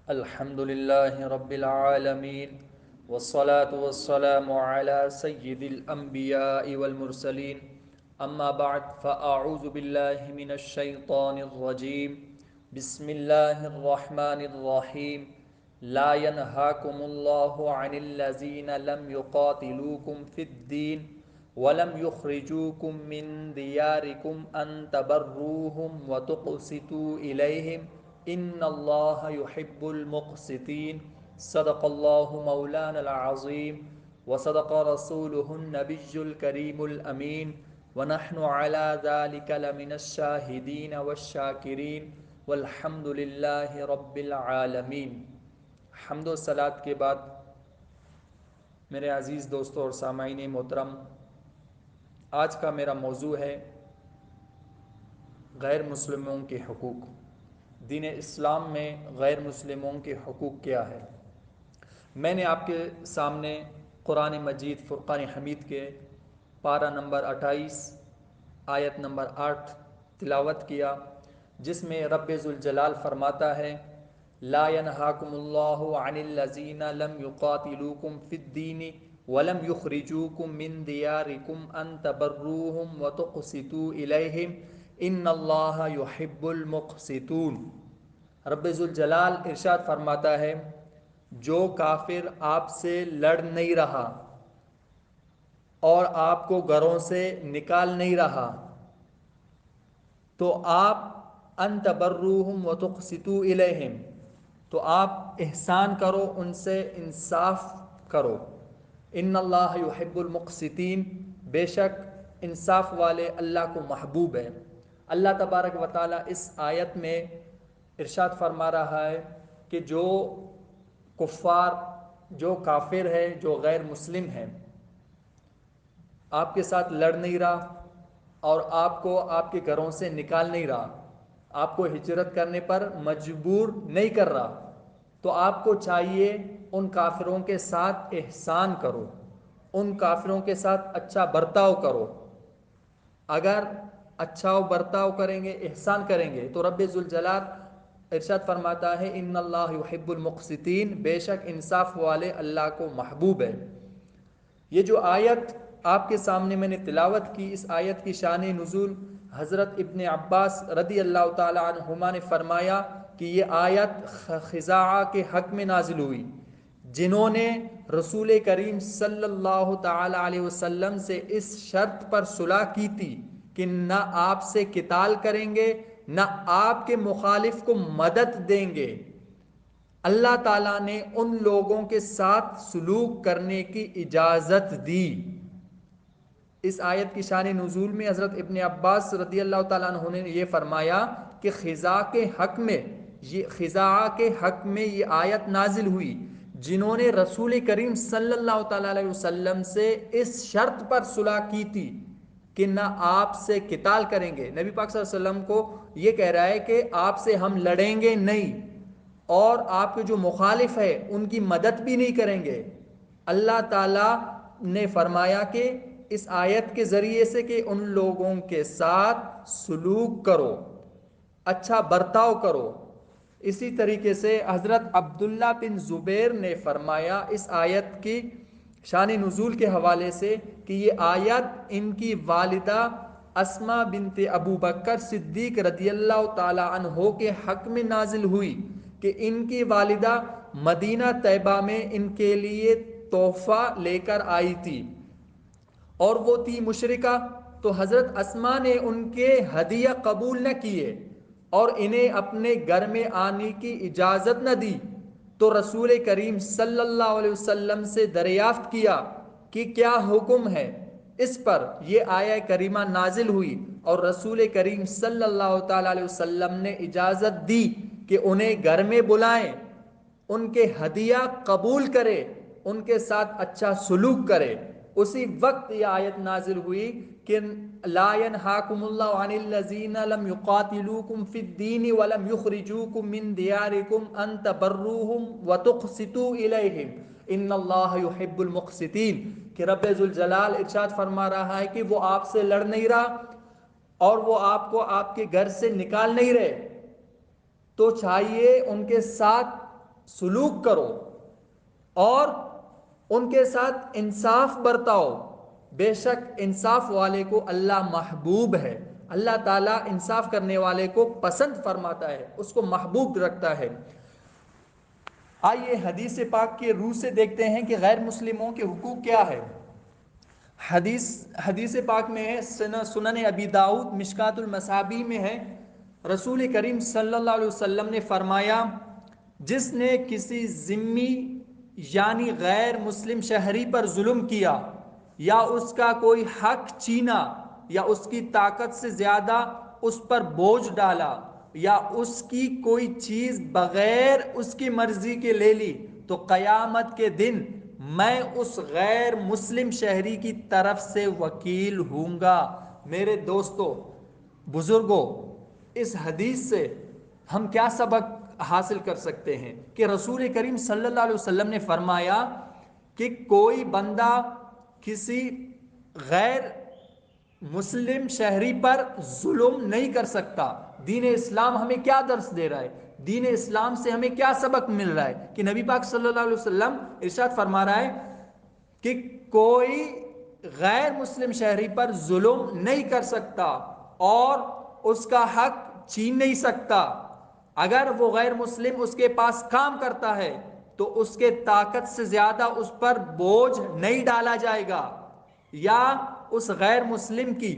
الحمد لله رب العالمين والصلاة والسلام على سيد الأنبياء والمرسلين أما بعد فأعوذ بالله من الشيطان الرجيم بسم الله الرحمن الرحيم لا ينهاكم الله عن الذين لم يقاتلوكم في الدين ولم يخرجوكم من دياركم أن تبروهم وتقسطوا إليهم ان اللہ يحب المقسطین صدق اللہ مولانا العظیم وصدق رسوله النبی الکریم الامین ونحن على ذلك لمن الشاہدین والشاکرین والحمد للہ رب العالمین۔ حمد و صلات کے بعد میرے عزیز دوستوں اور سامعین محترم، آج کا میرا موضوع ہے غیر مسلموں کے حقوق۔ دین اسلام میں غیر مسلموں کے حقوق کیا ہے؟ میں نے آپ کے سامنے قرآن مجید فرقان حمید کے پارہ نمبر 28 آیت نمبر 8 تلاوت کیا، جس میں رب ذوالجلال فرماتا ہے لا ينهاكم الله عن الذين لم يقاتلوكم في الدين ولم يخرجوكم من دياركم ان تبروهم وتقسطوا اليهم ان اللہ يحب المقسطون۔ رب ذوالجلال ارشاد فرماتا ہے جو کافر آپ سے لڑ نہیں رہا اور آپ کو گھروں سے نکال نہیں رہا تو آپ ان تبروہم وتقسطوا الیہم، تو آپ احسان کرو، ان سے انصاف کرو۔ ان اللہ یحب المقسطین، بے شک انصاف والے اللہ کو محبوب ہے۔ اللہ تبارک و تعالیٰ اس آیت میں ارشاد فرما رہا ہے کہ جو کفار، جو کافر ہے، جو غیر مسلم ہے، آپ کے ساتھ لڑ نہیں رہا اور آپ کو آپ کے گھروں سے نکال نہیں رہا، آپ کو ہجرت کرنے پر مجبور نہیں کر رہا، تو آپ کو چاہیے ان کافروں کے ساتھ احسان کرو، ان کافروں کے ساتھ اچھا برتاؤ کرو۔ اگر اچھا برتاؤ کریں گے، احسان کریں گے، تو رب ذوالجلال ارشاد فرماتا ہے ان اللہ یحب المقسطین، بے شک انصاف والے اللہ کو محبوب ہے۔ یہ جو آیت آپ کے سامنے میں نے تلاوت کی، اس آیت کی شان نزول حضرت ابن عباس رضی اللہ تعالی عنہما نے فرمایا کہ یہ آیت خزاعہ کے حق میں نازل ہوئی، جنہوں نے رسول کریم صلی اللہ تعالی علیہ وسلم سے اس شرط پر صلح کی تھی کہ نہ آپ سے قتال کریں گے، نہ آپ کے مخالف کو مدد دیں گے۔ اللہ تعالیٰ نے ان لوگوں کے ساتھ سلوک کرنے کی اجازت دی۔ اس آیت کی شان نزول میں حضرت ابن عباس رضی اللہ تعالیٰ عنہ نے یہ فرمایا کہ خزاع کے حق میں یہ آیت نازل ہوئی، جنہوں نے رسول کریم صلی اللہ تعالیٰ علیہ وسلم سے اس شرط پر صلح کی تھی کہ نہ آپ سے قتال کریں گے۔ نبی پاک صلی اللہ علیہ وسلم کو یہ کہہ رہا ہے کہ آپ سے ہم لڑیں گے نہیں، اور آپ کے جو مخالف ہے ان کی مدد بھی نہیں کریں گے۔ اللہ تعالیٰ نے فرمایا کہ اس آیت کے ذریعے سے کہ ان لوگوں کے ساتھ سلوک کرو، اچھا برتاؤ کرو۔ اسی طریقے سے حضرت عبداللہ بن زبیر نے فرمایا اس آیت کی شان نزول کے حوالے سے کہ یہ آیت ان کی والدہ اسماء بنت ابو بکر صدیق رضی اللہ تعالی عنہ کے حق میں نازل ہوئی کہ ان کی والدہ مدینہ طیبہ میں ان کے لیے تحفہ لے کر آئی تھی اور وہ تھی مشرکہ، تو حضرت اسماء نے ان کے ہدیہ قبول نہ کیے اور انہیں اپنے گھر میں آنے کی اجازت نہ دی، تو رسول کریم صلی اللہ علیہ وسلم سے دریافت کیا کہ کیا حکم ہے۔ اس پر یہ آیہ کریمہ نازل ہوئی اور رسول کریم صلی اللہ تعالیٰ علیہ وسلم نے اجازت دی کہ انہیں گھر میں بلائیں، ان کے ہدیہ قبول کرے، ان کے ساتھ اچھا سلوک کرے۔ اسی وقت یہ آیت نازل ہوئی کہ لا ينهاكم الله عن الذين لم يقاتلوكم في الدين ولم يخرجوكم من دياركم ان تبروهم وتقسطوا اليهم ان اللہ يحب المقسطین، کہ رب ذوالجلال ارشاد فرما رہا ہے کہ وہ آپ سے لڑ نہیں رہا اور وہ آپ کو آپ کے گھر سے نکال نہیں رہے، تو چاہیے ان کے ساتھ سلوک کرو اور ان کے ساتھ انصاف برتاؤ، بے شک انصاف والے کو اللہ محبوب ہے، اللہ تعالیٰ انصاف کرنے والے کو پسند فرماتا ہے، اس کو محبوب رکھتا ہے۔ آئیے حدیث پاک کے روح سے دیکھتے ہیں کہ غیر مسلموں کے حقوق کیا ہے۔ حدیث پاک میں ہے، سنن ابی داؤد مشکات المصابیح میں ہے، رسول کریم صلی اللہ علیہ وسلم نے فرمایا، جس نے کسی ذمی یعنی غیر مسلم شہری پر ظلم کیا یا اس کا کوئی حق چھینا یا اس کی طاقت سے زیادہ اس پر بوجھ ڈالا یا اس کی کوئی چیز بغیر اس کی مرضی کے لے لی، تو قیامت کے دن میں اس غیر مسلم شہری کی طرف سے وکیل ہوں گا۔ میرے دوستو، بزرگوں، اس حدیث سے ہم کیا سبق حاصل کر سکتے ہیں کہ رسول کریم صلی اللہ علیہ وسلم نے فرمایا کہ کوئی بندہ کسی غیر مسلم شہری پر ظلم نہیں کر سکتا۔ دین اسلام ہمیں کیا درس دے رہا ہے؟ دین اسلام سے ہمیں کیا سبق مل رہا ہے کہ نبی پاک صلی اللہ علیہ وسلم ارشاد فرما رہا ہے کہ کوئی غیر مسلم شہری پر ظلم نہیں کر سکتا اور اس کا حق چھین نہیں سکتا۔ اگر وہ غیر مسلم اس کے پاس کام کرتا ہے تو اس کے طاقت سے زیادہ اس پر بوجھ نہیں ڈالا جائے گا، یا اس غیر مسلم کی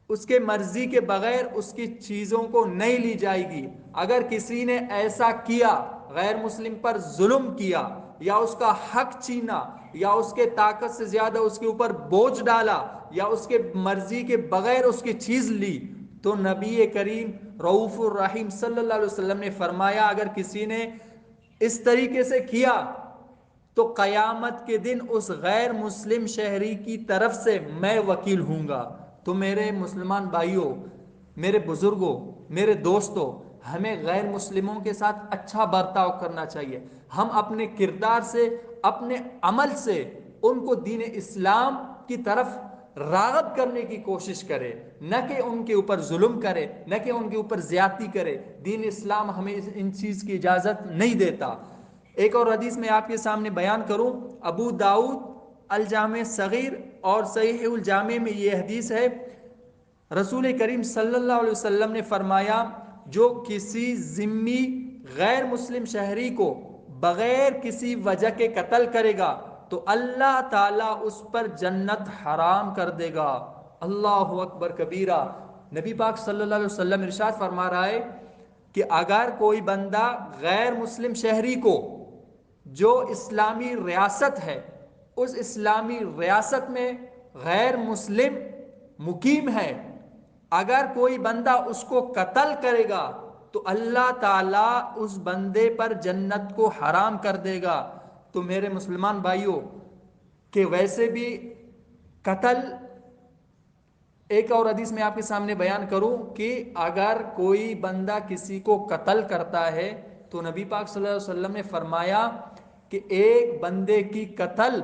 اس کے مرضی کے بغیر اس کی چیزوں کو نہیں لی جائے گی۔ اگر کسی نے ایسا کیا، غیر مسلم پر ظلم کیا یا اس کا حق چھینا یا اس کے طاقت سے زیادہ اس کے اوپر بوجھ ڈالا یا اس کے مرضی کے بغیر اس کی چیز لی، تو نبی کریم رؤوف الرحیم صلی اللہ علیہ وسلم نے فرمایا اگر کسی نے اس طریقے سے کیا تو قیامت کے دن اس غیر مسلم شہری کی طرف سے میں وکیل ہوں گا۔ تو میرے مسلمان بھائیوں، میرے بزرگوں، میرے دوستوں، ہمیں غیر مسلموں کے ساتھ اچھا برتاؤ کرنا چاہیے۔ ہم اپنے کردار سے، اپنے عمل سے ان کو دین اسلام کی طرف راغب کرنے کی کوشش کرے، نہ کہ ان کے اوپر ظلم کرے، نہ کہ ان کے اوپر زیادتی کرے۔ دین اسلام ہمیں ان چیز کی اجازت نہیں دیتا۔ ایک اور حدیث میں آپ کے سامنے بیان کروں، ابو داؤد الجامع صغیر اور صحیح الجامع میں یہ حدیث ہے، رسول کریم صلی اللہ علیہ وسلم نے فرمایا جو کسی ذمی غیر مسلم شہری کو بغیر کسی وجہ کے قتل کرے گا تو اللہ تعالیٰ اس پر جنت حرام کر دے گا۔ اللہ اکبر کبیرہ۔ نبی پاک صلی اللہ علیہ وسلم ارشاد فرما رہا ہے کہ اگر کوئی بندہ غیر مسلم شہری کو جو اسلامی ریاست ہے، اس اسلامی ریاست میں غیر مسلم مقیم ہے، اگر کوئی بندہ اس کو قتل کرے گا تو اللہ تعالیٰ اس بندے پر جنت کو حرام کر دے گا۔ تو میرے مسلمان بھائیوں، کہ ویسے بھی قتل، ایک اور حدیث میں آپ کے سامنے بیان کروں کہ اگر کوئی بندہ کسی کو قتل کرتا ہے تو نبی پاک صلی اللہ علیہ وسلم نے فرمایا کہ ایک بندے کی قتل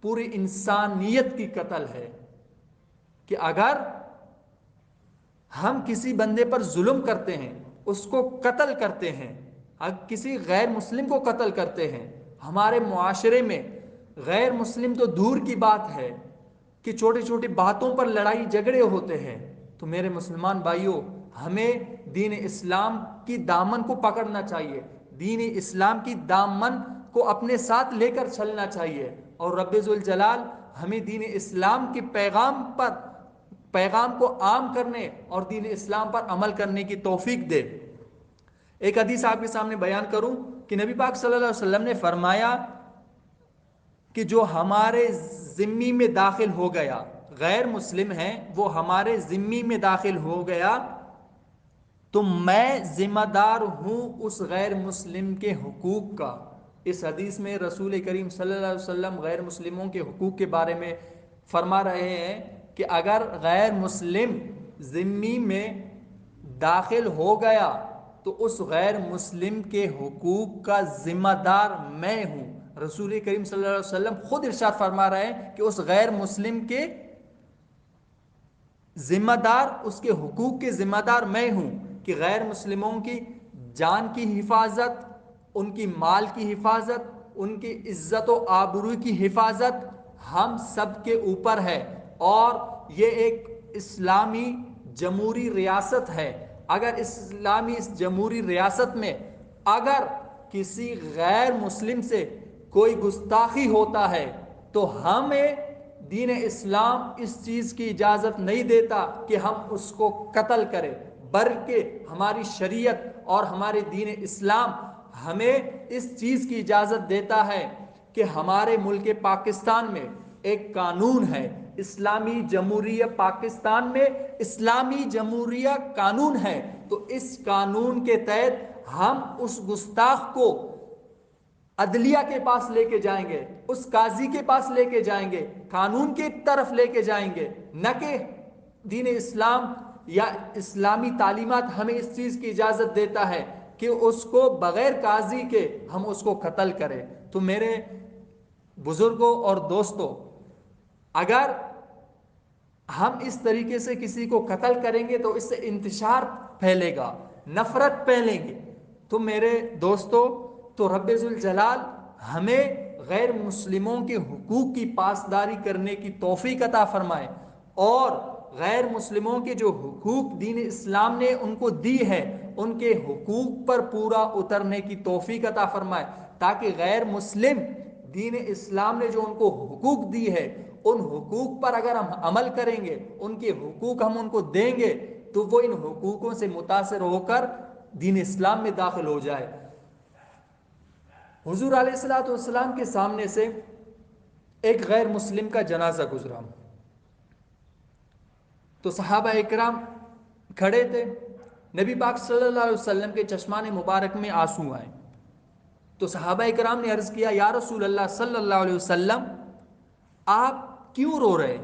پوری انسانیت کی قتل ہے۔ کہ اگر ہم کسی بندے پر ظلم کرتے ہیں، اس کو قتل کرتے ہیں، اگر کسی غیر مسلم کو قتل کرتے ہیں، ہمارے معاشرے میں غیر مسلم تو دور کی بات ہے کہ چھوٹی چھوٹی باتوں پر لڑائی جھگڑے ہوتے ہیں، تو میرے مسلمان بھائیوں، ہمیں دین اسلام کی دامن کو پکڑنا چاہیے، دین اسلام کی دامن کو اپنے ساتھ لے کر چلنا چاہیے، اور رب ذوالجلال ہمیں دین اسلام کے پیغام کو عام کرنے اور دین اسلام پر عمل کرنے کی توفیق دے۔ ایک حدیث آپ کے سامنے بیان کروں کہ نبی پاک صلی اللہ علیہ وسلم نے فرمایا کہ جو ہمارے ذمہ میں داخل ہو گیا، غیر مسلم ہیں، وہ ہمارے ذمہ میں داخل ہو گیا تو میں ذمہ دار ہوں اس غیر مسلم کے حقوق کا۔ اس حدیث میں رسول کریم صلی اللہ علیہ وسلم غیر مسلموں کے حقوق کے بارے میں فرما رہے ہیں کہ اگر غیر مسلم ذمہ میں داخل ہو گیا تو اس غیر مسلم کے حقوق کا ذمہ دار میں ہوں۔ رسول کریم صلی اللہ علیہ وسلم خود ارشاد فرما رہے ہیں کہ اس غیر مسلم کے ذمہ دار، اس کے حقوق کے ذمہ دار میں ہوں، کہ غیر مسلموں کی جان کی حفاظت، ان کی مال کی حفاظت، ان کی عزت و آبرو کی حفاظت ہم سب کے اوپر ہے، اور یہ ایک اسلامی جمہوری ریاست ہے۔ اگر اسلامی اس جمہوری ریاست میں اگر کسی غیر مسلم سے کوئی گستاخی ہوتا ہے تو ہمیں دین اسلام اس چیز کی اجازت نہیں دیتا کہ ہم اس کو قتل کریں، بلکہ ہماری شریعت اور ہمارے دین اسلام ہمیں اس چیز کی اجازت دیتا ہے کہ ہمارے ملک پاکستان میں ایک قانون ہے، اسلامی جمہوریہ پاکستان میں اسلامی جمہوریہ قانون ہے، تو اس قانون کے تحت ہم اس گستاخ کو عدلیہ کے پاس لے کے جائیں گے، اس قاضی کے پاس لے کے جائیں گے، قانون کی طرف لے کے جائیں گے، نہ کہ دین اسلام یا اسلامی تعلیمات ہمیں اس چیز کی اجازت دیتا ہے کہ اس کو بغیر قاضی کے ہم اس کو قتل کریں۔ تو میرے بزرگوں اور دوستوں، اگر ہم اس طریقے سے کسی کو قتل کریں گے تو اس سے انتشار پھیلے گا، نفرت پھیلیں گے۔ تو میرے دوستوں، تو رب ذوالجلال ہمیں غیر مسلموں کے حقوق کی پاسداری کرنے کی توفیق عطا فرمائے، اور غیر مسلموں کے جو حقوق دین اسلام نے ان کو دی ہے ان کے حقوق پر پورا اترنے کی توفیق عطا فرمائے، تاکہ غیر مسلم دین اسلام نے جو ان کو حقوق دی ہے ان حقوق پر اگر ہم عمل کریں گے، ان کے حقوق ہم ان کو دیں گے، تو وہ ان حقوقوں سے متاثر ہو کر دین اسلام میں داخل ہو جائے۔ حضور علیہ الصلوۃ والسلام کے سامنے سے ایک غیر مسلم کا جنازہ گزرا، تو صحابہ اکرام کھڑے تھے، نبی پاک صلی اللہ علیہ وسلم کے چشمان مبارک میں آنسو آئے، تو صحابہ اکرام نے عرض کیا یا رسول اللہ صلی اللہ علیہ وسلم آپ کیوں رو رہے؟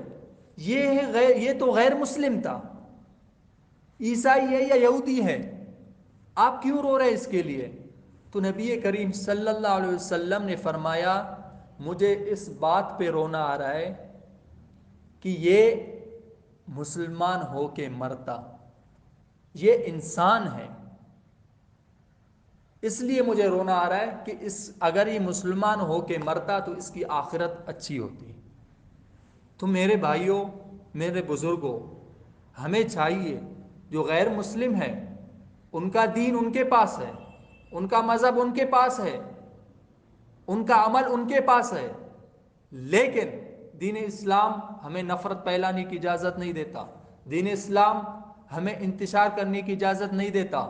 یہ تو غیر مسلم تھا، عیسائی ہے یا یہودی ہے، آپ کیوں رو رہے اس کے لیے؟ تو نبی کریم صلی اللہ علیہ وسلم نے فرمایا مجھے اس بات پہ رونا آ رہا ہے کہ یہ مسلمان ہو کے مرتا، یہ انسان ہے، اس لیے مجھے رونا آ رہا ہے کہ اگر یہ مسلمان ہو کے مرتا تو اس کی آخرت اچھی ہوتی۔ تو میرے بھائیوں، میرے بزرگوں، ہمیں چاہیے جو غیر مسلم ہے ان کا دین ان کے پاس ہے، ان کا مذہب ان کے پاس ہے، ان کا عمل ان کے پاس ہے، لیکن دین اسلام ہمیں نفرت پھیلانے کی اجازت نہیں دیتا، دین اسلام ہمیں انتشار کرنے کی اجازت نہیں دیتا۔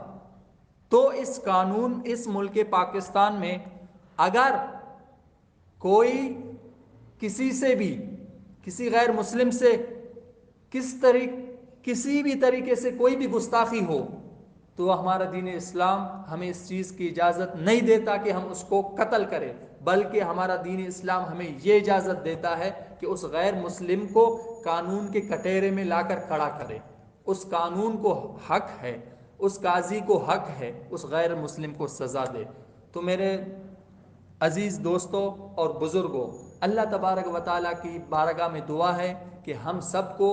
تو اس قانون، اس ملک پاکستان میں اگر کوئی کسی سے بھی، کسی غیر مسلم سے کسی بھی طریقے سے کوئی بھی گستاخی ہو تو ہمارا دین اسلام ہمیں اس چیز کی اجازت نہیں دیتا کہ ہم اس کو قتل کریں، بلکہ ہمارا دین اسلام ہمیں یہ اجازت دیتا ہے کہ اس غیر مسلم کو قانون کے کٹہرے میں لا کر کھڑا کرے، اس قانون کو حق ہے، اس قاضی کو حق ہے اس غیر مسلم کو سزا دے۔ تو میرے عزیز دوستوں اور بزرگوں، اللہ تبارک و تعالیٰ کی بارگاہ میں دعا ہے کہ ہم سب کو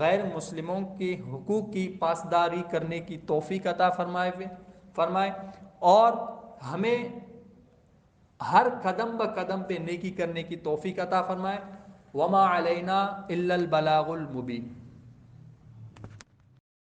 غیر مسلموں کے حقوق کی پاسداری کرنے کی توفیق عطا فرمائے اور ہمیں ہر قدم قدم پہ نیکی کرنے کی توفیق عطا فرمائے۔ وما علینا الا البلاغ المبین۔